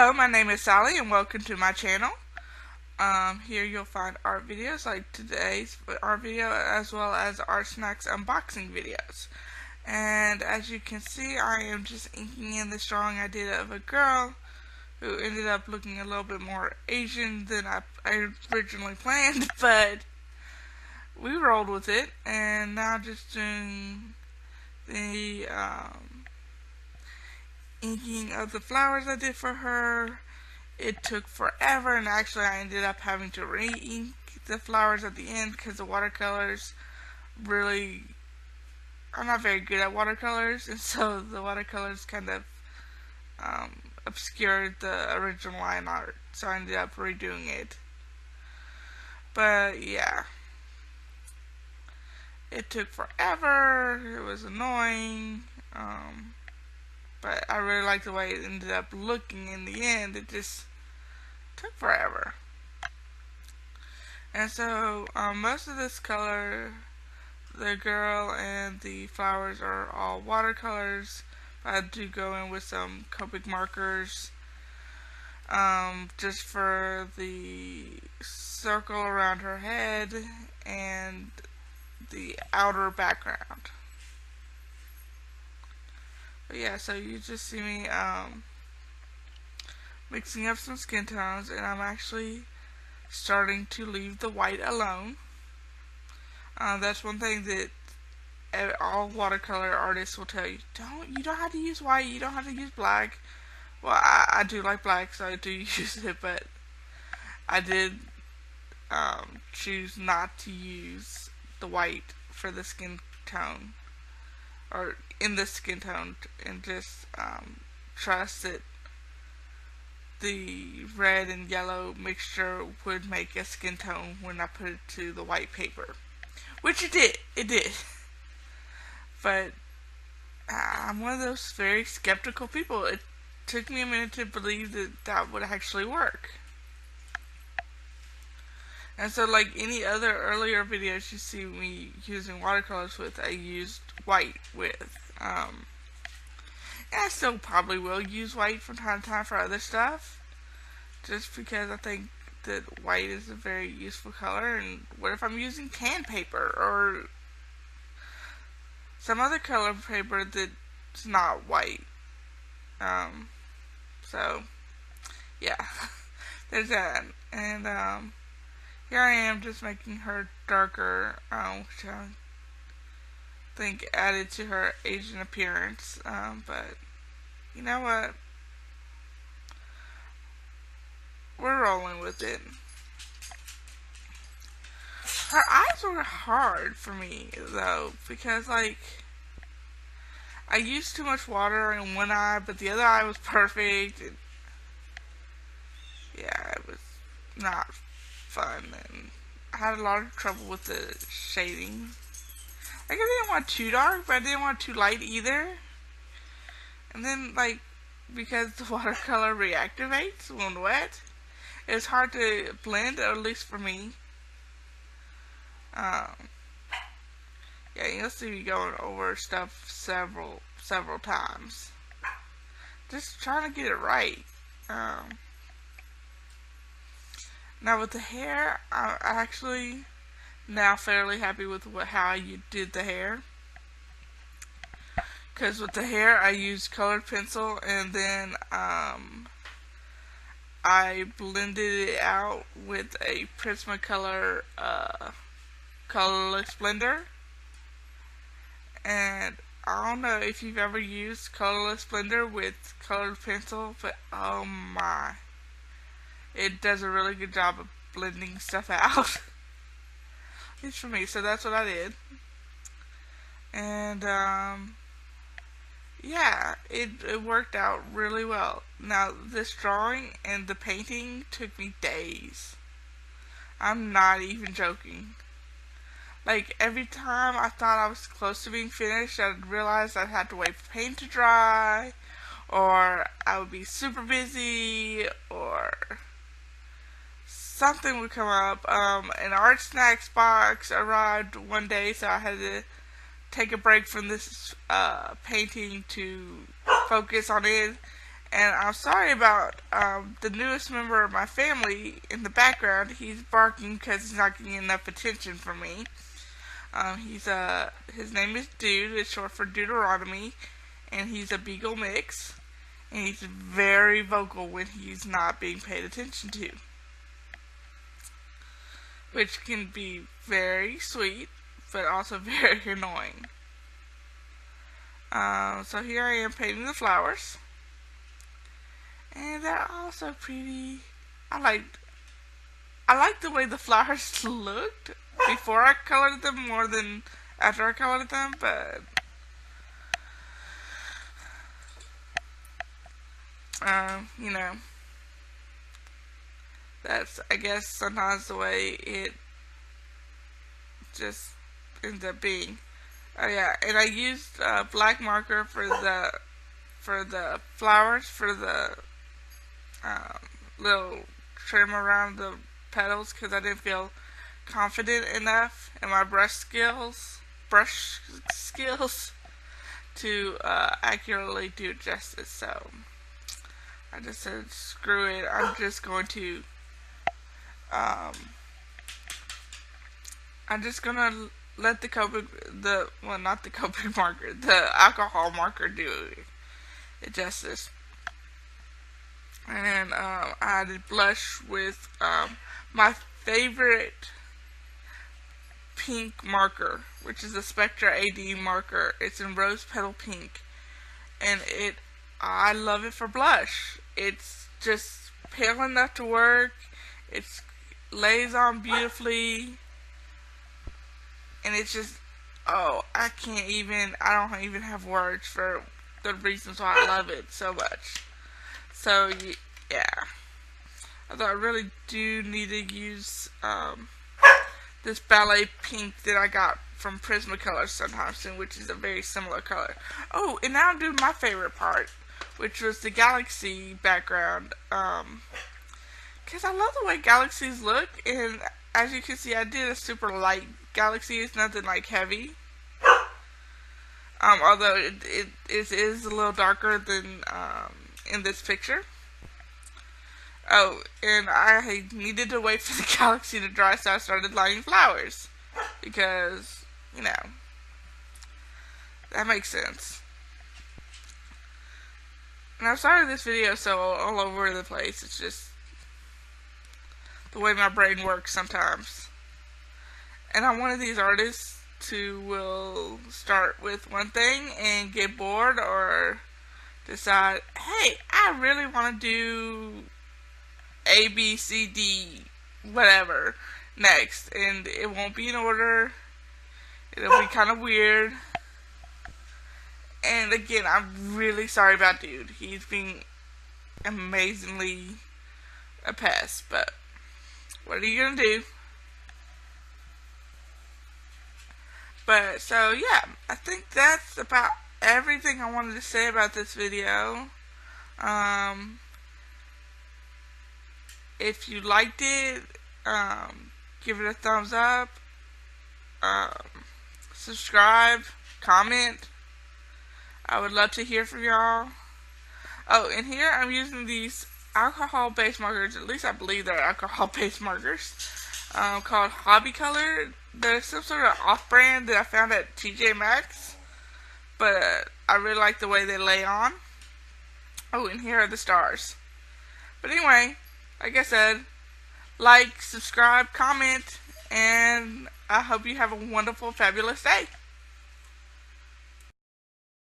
Hello, my name is Sally and welcome to my channel. Here you'll find art videos like today's art video as well as art snacks unboxing videos. And as you can see, I am just inking in this drawing I did of a girl who ended up looking a little bit more Asian than I originally planned, but we rolled with it. And now just doing the inking of the flowers I did for her. It took forever, and actually I ended up having to re-ink the flowers at the end because the watercolors really, I'm not very good at watercolors, and so the watercolors kind of obscured the original line art, so I ended up redoing it. But yeah, it took forever, it was annoying, but I really liked the way it ended up looking in the end. It just took forever. And so most of this color, the girl and the flowers, are all watercolors. I do go in with some Copic markers just for the circle around her head and the outer background. But yeah, so you just see me mixing up some skin tones, and I'm actually starting to leave the white alone. That's one thing that all watercolor artists will tell you. You don't have to use white, you don't have to use black. Well, I do like black, so I do use it, but I did choose not to use the white for the skin tone, or in the skin tone, and just trust that the red and yellow mixture would make a skin tone when I put it to the white paper, which it did. But I'm one of those very skeptical people. It took me a minute to believe that that would actually work. And so, like any other earlier videos you see me using watercolors with, I used white with. And I still probably will use white from time to time for other stuff, just because I think that white is a very useful color. And what if I'm using tan paper or some other color paper that's not white? So yeah, there's that. And here I am just making her darker, which I think added to her Asian appearance. But you know what? We're rolling with it. Her eyes were hard for me, though, because, like, I used too much water in one eye, but the other eye was perfect. And yeah, it was not fun, and I had a lot of trouble with the shading. Like, I didn't want too dark, but I didn't want too light either. And then, like, because the watercolor reactivates when wet, it's hard to blend, or at least for me. Yeah, you'll see me going over stuff several times, just trying to get it right. Now with the hair, I'm actually now fairly happy with how you did the hair. Because with the hair, I used colored pencil, and then I blended it out with a Prismacolor colorless blender. And I don't know if you've ever used colorless blender with colored pencil, but oh my, it does a really good job of blending stuff out. At least for me, so that's what I did. And yeah, it worked out really well. Now, this drawing and the painting took me days. I'm not even joking. Like, every time I thought I was close to being finished, I'd realize I'd have to wait for paint to dry, or I would be super busy, or something would come up. An art snacks box arrived one day, so I had to take a break from this painting to focus on it, And I'm sorry about the newest member of my family in the background. He's barking because he's not getting enough attention from me. His name is Dude. It's short for Deuteronomy, and he's a beagle mix. And he's very vocal when he's not being paid attention to, which can be very sweet, but also very annoying. So here I am painting the flowers. And they're also pretty. I like the way the flowers looked before I colored them more than after I colored them, but you know, that's, I guess, sometimes the way it just ends up being. Oh yeah, and I used black marker for the flowers, for the little trim around the petals, because I didn't feel confident enough in my brush skills to accurately do it justice. So I just said, screw it. I'm just going to let the Copic, not the Copic marker, the alcohol marker do it justice. And I added blush with my favorite pink marker, which is the Spectra AD marker. It's in rose petal pink, and I love it for blush. It's just pale enough to work. It lays on beautifully, and it's just, I don't even have words for the reasons why I love it so much. So, yeah. Although I really do need to use this ballet pink that I got from Prismacolor sometime soon, which is a very similar color. Oh, and now I'm doing my favorite part, which was the galaxy background. Because I love the way galaxies look, and as you can see, I did a super light galaxy. It's nothing like heavy. Although it is a little darker than in this picture. Oh, and I needed to wait for the galaxy to dry, so I started lighting flowers. Because, you know, that makes sense. And I'm sorry this video is so all over the place. It's just the way my brain works sometimes. And I'm one of these artists who will start with one thing and get bored, or decide, hey, I really want to do A, B, C, D, whatever next, and it won't be in order. It'll be kind of weird. And again, I'm really sorry about Dude. He's being amazingly a pest, but what are you gonna do? But so yeah, I think that's about everything I wanted to say about this video. If you liked it, give it a thumbs up, subscribe, comment. I would love to hear from y'all. Oh, and here I'm using these alcohol-based markers, at least I believe they're alcohol-based markers, called Hobby Color. They're some sort of off-brand that I found at TJ Maxx, but I really like the way they lay on. Oh, and here are the stars. But anyway, like I said, like, subscribe, comment, and I hope you have a wonderful, fabulous day.